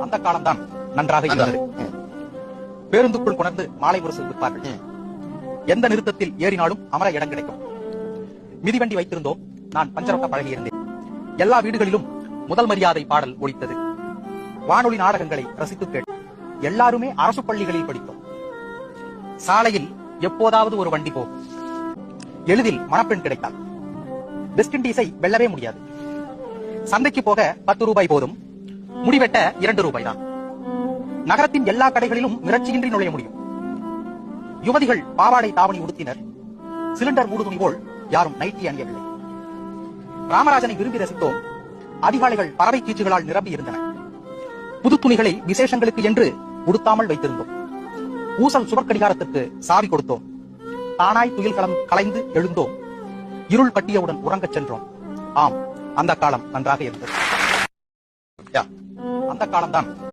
அந்த காலம்தான் நன்றாக இருந்தது. பேருந்துக்குள் கொணர்ந்து மாலை முரசு விற்பார்கள். எந்த நிறுத்தத்தில் ஏறினாலும் அமர இடம் கிடைக்கும். மிதிவண்டி வைத்திருந்தோம். நான் பஞ்சரொட்ட பழகியிருந்தேன். எல்லா வீடுகளிலும் முதல் மரியாதை பாடல் ஒலித்தது. வானொலி நாடகங்களை ரசித்து கேட்டு எல்லாருமே அரசு பள்ளிகளில் படித்தோம். சாலையில் எப்போதாவது ஒரு வண்டி போகும். எளிதில் மணப்பெண் கிடைத்தால் வெஸ்ட் இண்டீஸை வெல்லவே முடியாது. சந்தைக்கு போக 10 ரூபாய் போதும். முடிவெட்ட 2 ரூபாய் தான். நகரத்தின் எல்லா கடைகளிலும் மிரட்சியின்றி நுழைய முடியும். யுவதிகள் பாவாடை தாவணி உடுத்தினர். சிலிண்டர் மூடுதுணி போல் யாரும் நைட்டி அணியவில்லை. ராமராஜனை விரும்பி ரசித்தோம். அதிகாலைகள் பறவை கீச்சுகளால் நிரம்பி இருந்தன. புது துணிகளை விசேஷங்களுக்கு என்று உடுத்தாமல் வைத்திருந்தோம். ஊசல் சுவர்க்கடிகாரத்திற்கு சாவி கொடுத்தோம். தானாய் துயில் கலைந்து எழுந்தோம். இருள் பட்டியவுடன் உறங்கச் சென்றோம். ஆம், அந்த காலம் நன்றாக இருந்தது. அந்த காலம்தான்